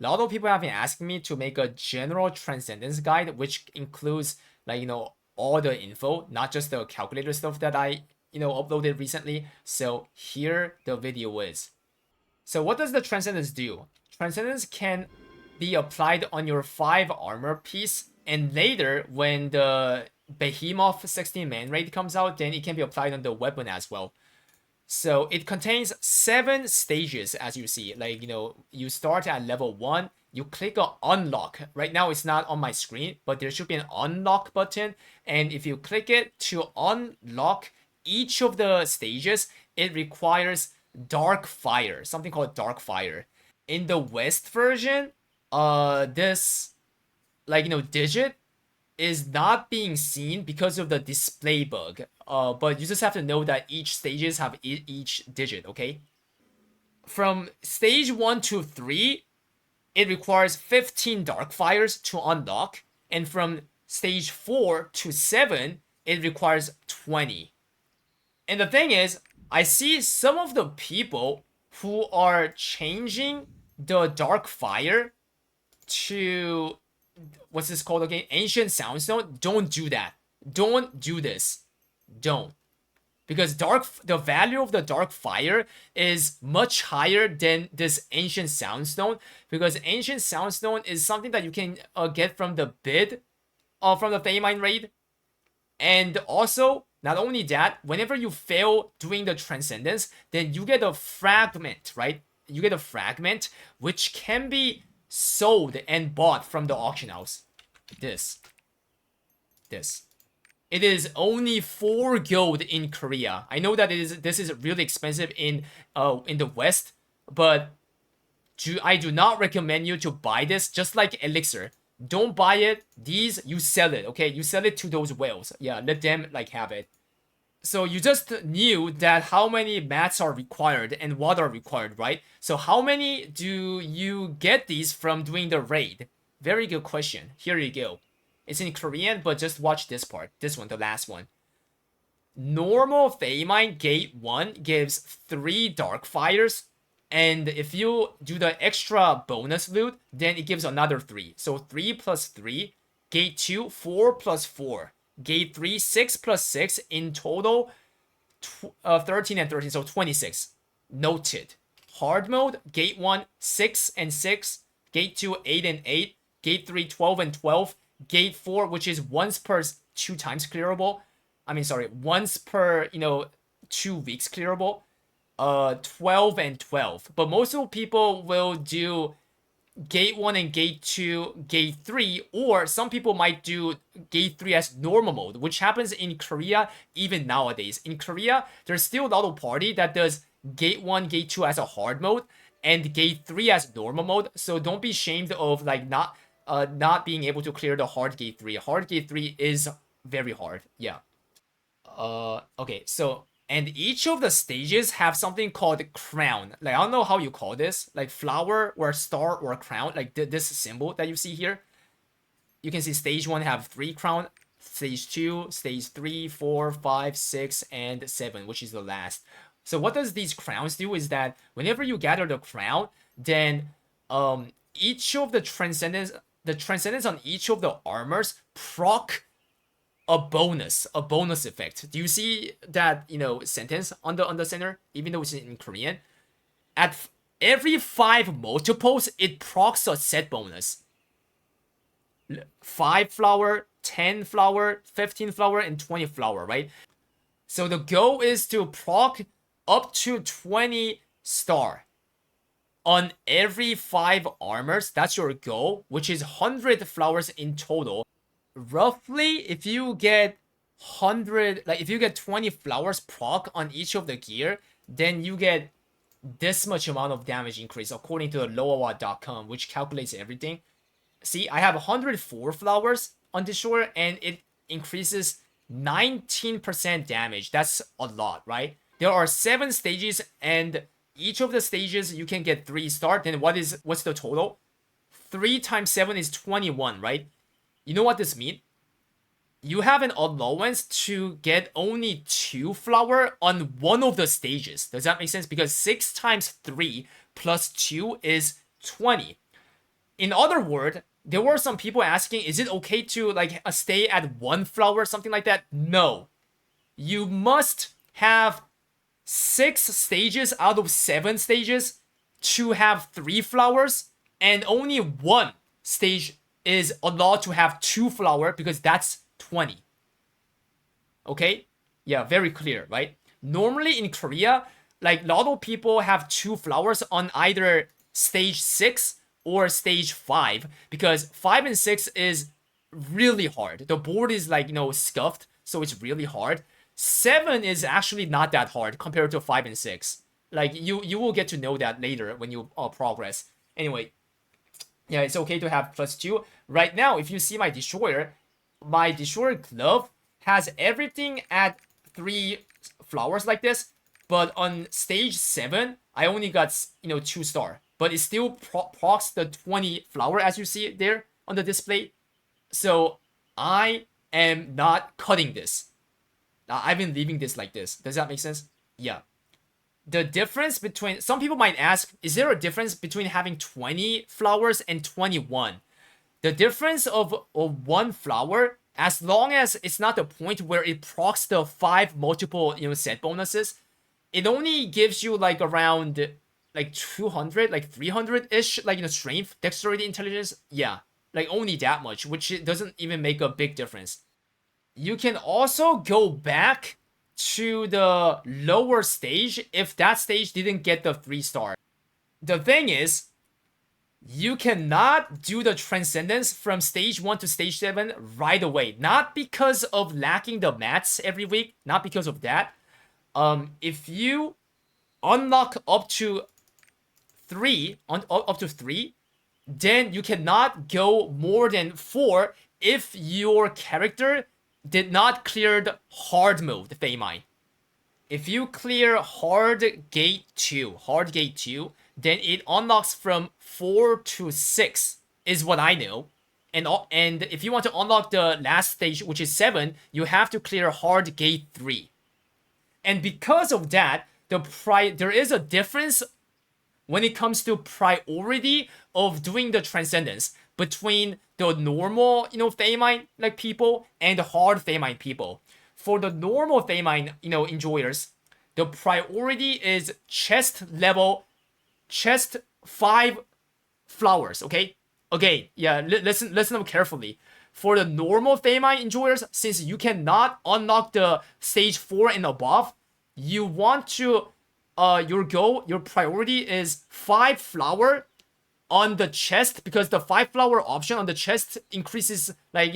A lot of people have been asking me to make a general Transcendence guide, which includes like all the info, not just the calculator stuff that I uploaded recently. So here the video is. So what does the Transcendence do? Transcendence can be applied on your 5 armor piece, and later when the Behemoth 16 man raid comes out, then it can be applied on the weapon as well. So it contains 7 stages, as you see. Like, you start at level 1, you click on unlock. Right now it's not on my screen, but there should be an unlock button. And if you click it to unlock each of the stages, it requires dark fire, something called dark fire. In the West version, this digit is not being seen because of the display bug. But you just have to know that each stages have each digit, okay? From stage 1 to 3, it requires 15 dark fires to unlock. And from stage 4 to 7, it requires 20. And the thing is, I see some of the people who are changing the dark fire to, what's this called again? Ancient Soundstone. Don't do that. Don't do this. Don't. Because the value of the dark fire is much higher than this ancient soundstone. Because ancient soundstone is something that you can get from the bid, from the Famine raid. And also, not only that, whenever you fail doing the Transcendence, then you get a fragment, right? You get a fragment which can be sold and bought from the auction house. This. It is only 4 gold in Korea. I know that this is really expensive in the West, but I do not recommend you to buy this. Just like Elixir, don't buy it. These, you sell it, okay? You sell it to those whales. Yeah, let them have it. So you just knew that how many mats are required and what are required, right? So how many do you get these from doing the raid? Very good question. Here you go. It's in Korean, but just watch this part. This one, the last one. Normal Famine Gate 1 gives 3 Dark Fires. And if you do the extra bonus loot, then it gives another 3. So 3 plus 3. Gate 2, 4 plus 4. Gate 3, 6 plus 6. In total, 13 and 13, so 26. Noted. Hard mode, Gate 1, 6 and 6. Gate 2, 8 and 8. Gate 3, 12 and 12. Gate 4, which is once per 2 times clearable. Once per, 2 weeks clearable. 12 and 12. But most of the people will do Gate 1 and Gate 2, Gate 3, or some people might do Gate 3 as normal mode, which happens in Korea even nowadays. In Korea, there's still a lot of party that does Gate 1, Gate 2 as a hard mode, and Gate 3 as normal mode. So don't be ashamed of not being able to clear the hard Gate 3. Hard Gate 3 is very hard. Yeah. Okay, so, and each of the stages have something called crown. Like, I don't know how you call this. Like, flower or star or crown. Like, this symbol that you see here. You can see stage 1 have 3 crown. Stage 2, stage 3, 4, 5, 6, and 7, which is the last. So what does these crowns do is that whenever you gather the crown, then each of the transcendence on each of the armors proc a bonus effect. Do you see that sentence on the center? Even though it's in Korean, at every 5 multiples, it procs a set bonus. 5 flower, 10 flower, 15 flower, and 20 flower, right? So the goal is to proc up to 20 star on every 5 armors. That's your goal, which is 100 flowers in total. Roughly, if you get 100, if you get 20 flowers proc on each of the gear, then you get this much amount of damage increase according to the loawa.com, which calculates everything. See, I have 104 flowers on this sword, and it increases 19% damage. That's a lot, right? There are 7 stages, and each of the stages you can get 3 star. Then what's the total? 3 times 7 is 21, right? You know what this means? You have an allowance to get only 2 flower on one of the stages. Does that make sense? Because 6 times 3 plus 2 is 20. In other words, there were some people asking, is it okay to like stay at 1 flower, something like that? No. You must have 6 stages out of 7 stages to have 3 flowers, and only 1 stage is allowed to have 2 flower because that's 20. Okay? Yeah, very clear, right? Normally in Korea, like a lot of people have 2 flowers on either stage 6 or stage 5 because 5 and 6 is really hard. The board is like, scuffed, so it's really hard. 7 is actually not that hard compared to 5 and 6. Like you will get to know that later when you progress. Anyway, yeah, it's okay to have +2. Right now, if you see my destroyer glove has everything at 3 flowers like this, but on stage 7, I only got 2 star, but it still procs the 20 flower as you see it there on the display. So I am not cutting this. I've been leaving this like this. Does that make sense? Yeah. The difference between, some people might ask, is there a difference between having 20 flowers and 21? The difference of 1 flower, as long as it's not the point where it procs the 5 multiple set bonuses, it only gives you like around like 200, like 300-ish, like strength, dexterity, intelligence. Yeah, like only that much, which it doesn't even make a big difference. You can also go back to the lower stage if that stage didn't get the 3 star. The thing is, you cannot do the Transcendence from stage 1 to stage 7 right away. Not because of lacking the mats every week, not because of that. If you unlock up to 3, then you cannot go more than 4 if your character did not clear the hard mode, Feimai. If you clear hard gate 2, then it unlocks from 4 to 6, is what I know. And if you want to unlock the last stage, which is 7, you have to clear hard gate 3. And because of that, there is a difference when it comes to priority of doing the Transcendence between the normal, Feimai like people and the hard Feimai people. For the normal Feimai, enjoyers, the priority is chest 5 flowers, okay? Okay, yeah, listen up carefully. For the normal Feimai enjoyers, since you cannot unlock the stage 4 and above, you want to, your priority is 5 flower on the chest, because the 5 flower option on the chest increases, like,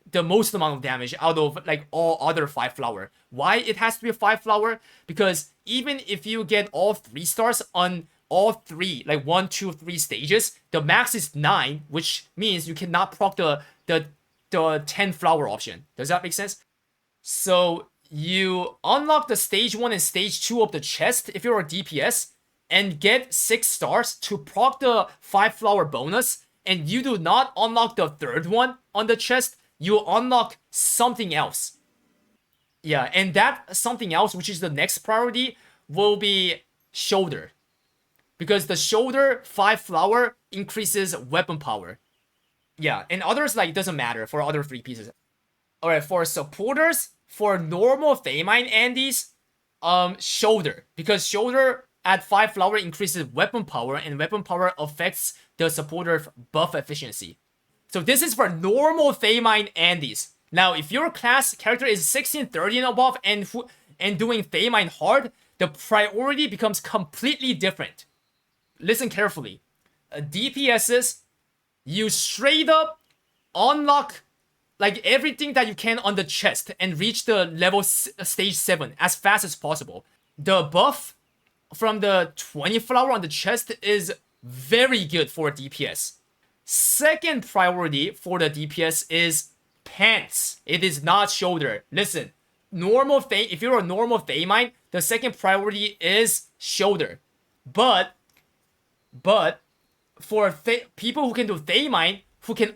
the most amount of damage out of, like, all other 5 flower. Why it has to be a 5 flower? Because even if you get all 3 stars on all 3, like 1, 2, 3 stages, the max is 9, which means you cannot proc the 10 flower option. Does that make sense? So you unlock the stage 1 and stage 2 of the chest if you're a DPS, and get 6 stars to proc the 5 flower bonus, and you do not unlock the 3rd one on the chest, you unlock something else. Yeah, and that something else, which is the next priority, will be shoulder. Because the shoulder 5 flower increases weapon power. Yeah, and others, like, it doesn't matter for other 3 pieces. Alright, for supporters, for normal Feimai Andes, shoulder. Because shoulder at 5 flower increases weapon power, and weapon power affects the supporter buff efficiency. So this is for normal Feimai Andes. Now, if your class character is 16, 30 and above and doing Feimai hard, the priority becomes completely different. Listen carefully. DPSs, you straight up unlock like everything that you can on the chest and reach the level stage 7 as fast as possible. The buff from the 20 flower on the chest is very good for DPS. Second priority for the DPS is pants. It is not shoulder. Listen, if you're a normal Feimai, the second priority is shoulder. But for people who can do Feimai, who can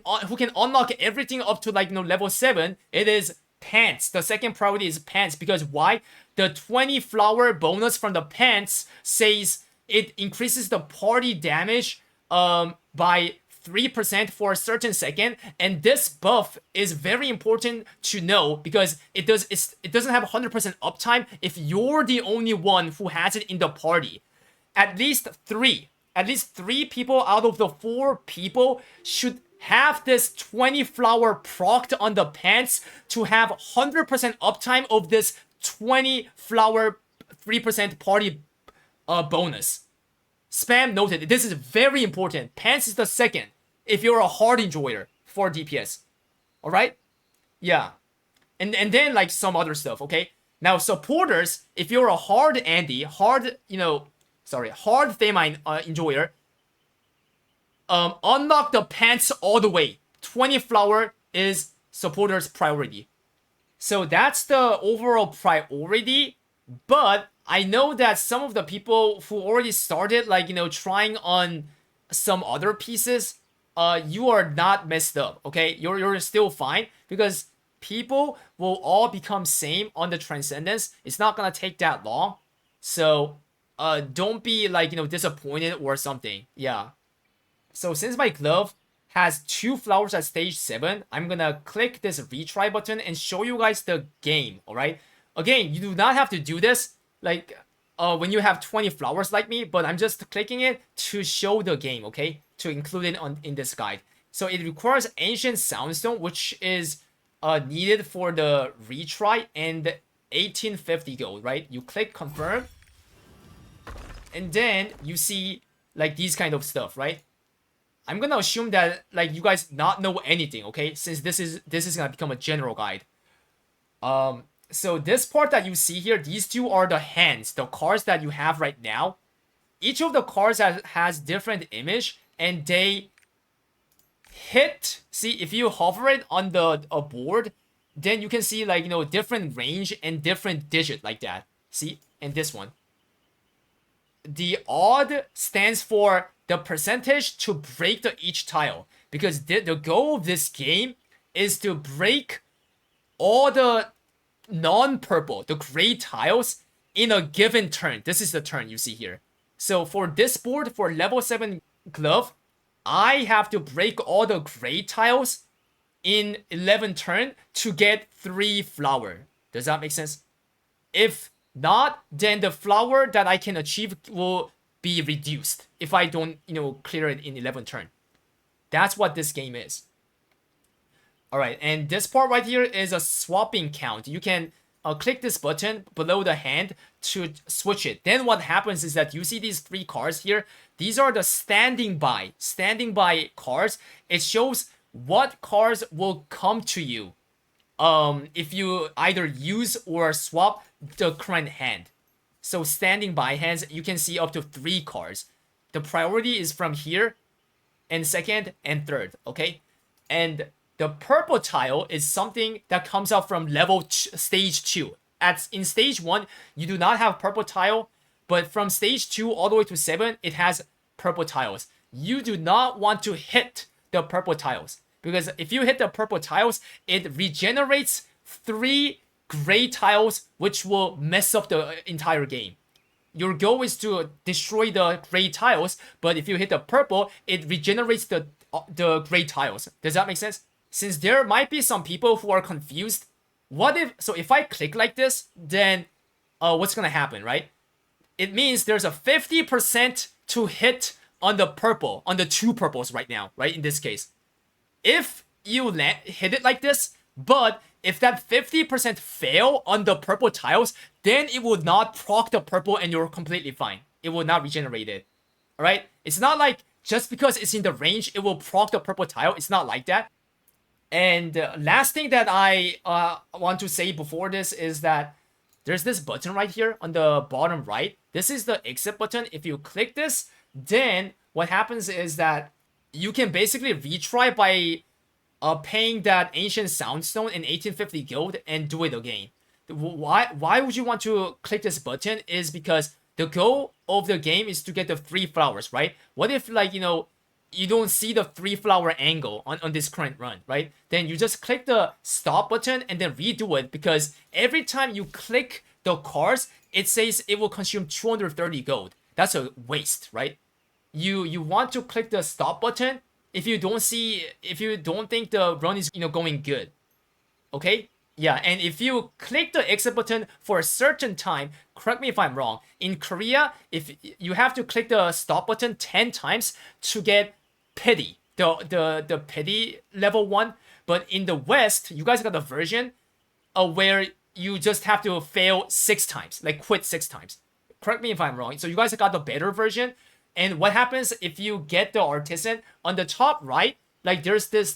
unlock everything up to, like, level 7, it is pants. The second priority is pants. Because why? The 20 flower bonus from the pants says it increases the party damage by 3% for a certain second, and this buff is very important to know because it doesn't have 100% uptime if you're the only one who has it in the party. At least three people out of the 4 people should have this 20 flower procced on the pants to have 100% uptime of this 20 flower 3% party bonus. Spam noted. This is very important. Pants is the second if you're a hard enjoyer for DPS. Alright? Yeah. And then like some other stuff, okay? Now supporters, if you're a hard Andy, hard Famine enjoyer, unlock the pants all the way. 20 flower is supporters priority. So that's the overall priority, but I know that some of the people who already started, like, trying on some other pieces, you are not messed up, okay? You're still fine, because people will all become same on the Transcendence. It's not gonna take that long, so don't be, like, disappointed or something, yeah. So since my glove has 2 flowers at stage 7, I'm gonna click this retry button and show you guys the game, alright? Again, you do not have to do this, like, when you have 20 flowers like me, but I'm just clicking it to show the game, okay? To include it in this guide. So it requires Ancient Soundstone, which is needed for the retry, and 1850 gold, right? You click confirm, and then you see, like, these kind of stuff, right? I'm gonna assume that, like, you guys not know anything, okay? Since this is gonna become a general guide. So this part that you see here, these two are the hands, the cards that you have right now. Each of the cards has different image, and they hit. See, if you hover it on a board, then you can see, like, different range and different digit like that. See, and this one. The odd stands for the percentage to break each tile, because the goal of this game is to break all the non-purple, the gray tiles in a given turn. This is the turn you see here. So for this board, for level 7 glove, I have to break all the gray tiles in 11 turn to get 3 flower. Does that make sense? If not, then the flower that I can achieve will be reduced if I don't, clear it in 11 turn. That's what this game is. Alright, and this part right here is a swapping count. You can click this button below the hand to switch it. Then what happens is that you see these 3 cards here. These are the standing by cards. It shows what cards will come to you if you either use or swap the current hand. So standing by hands, you can see up to 3 cards. The priority is from here, and second and third, okay? And the purple tile is something that comes out from stage 2. In stage 1, you do not have purple tile, but from stage 2 all the way to 7, it has purple tiles. You do not want to hit the purple tiles, because if you hit the purple tiles, it regenerates 3 gray tiles, which will mess up the entire game. Your goal is to destroy the gray tiles, but if you hit the purple, it regenerates the gray tiles. Does that make sense? Since there might be some people who are confused, if I click like this, then what's gonna happen, right? It means there's a 50% to hit on the purple, on the 2 purples right now, right? In this case, if you hit it like this, but if that 50% fail on the purple tiles, then it will not proc the purple and you're completely fine. It will not regenerate it. Alright? It's not like just because it's in the range, it will proc the purple tile. It's not like that. And last thing that I want to say before this is that there's this button right here on the bottom right. This is the exit button. If you click this, then what happens is that you can basically retry by paying that Ancient Soundstone and 1850 gold and do it again. Why would you want to click this button is because the goal of the game is to get the 3 flowers, right? What if, like, you don't see the 3 flower angle on this current run, right? Then you just click the stop button and then redo it, because every time you click the cards, it says it will consume 230 gold. That's a waste, right? You want to click the stop button if you don't think the run is going good. Okay? Yeah, and if you click the exit button for a certain time, correct me if I'm wrong, in Korea, if you have to click the stop button 10 times to get pity, the pity level 1, but in the West, you guys got the version where you just have to fail 6 times, like quit 6 times. Correct me if I'm wrong. So you guys got the better version. And what happens if you get the artisan on the top right? Like there's this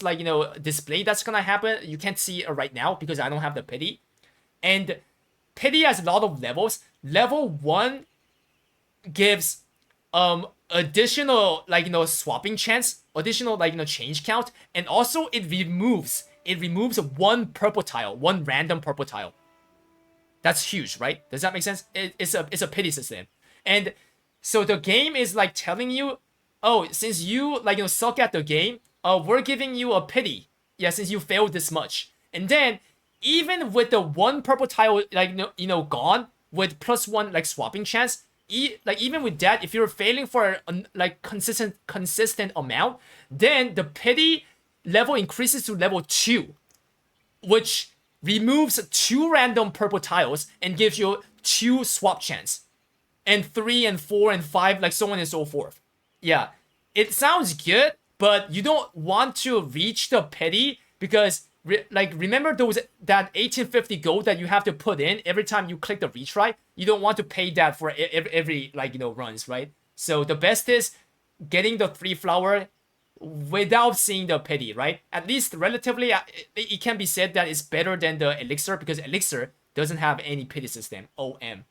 display that's gonna happen. You can't see it right now because I don't have the pity. And pity has a lot of levels. Level 1 gives additional swapping chance, additional change count, and also it removes one purple tile, one random purple tile. That's huge, right? Does that make sense? It's a pity system. And so the game is like telling you, oh, since you suck at the game, we're giving you a pity. Yeah, since you failed this much. And then even with the one purple tile gone with +1 swapping chance, even with that, if you're failing for a consistent amount, then the pity level increases to level 2, which removes 2 random purple tiles and gives you 2 swap chance, and 3 and 4 and 5, so on and so forth. Yeah, it sounds good, but you don't want to reach the pity because remember that 1850 gold that you have to put in every time you click the retry. You don't want to pay that for every runs, right? So the best is getting the 3 flower without seeing the pity, right? At least relatively, it can be said that it's better than the elixir because elixir doesn't have any pity system. OM.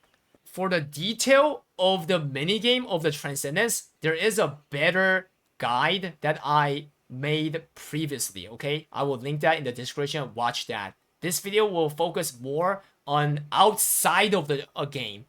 For the detail of the minigame of the Transcendence, there is a better guide that I made previously, okay? I will link that in the description. Watch that. This video will focus more on outside of the game.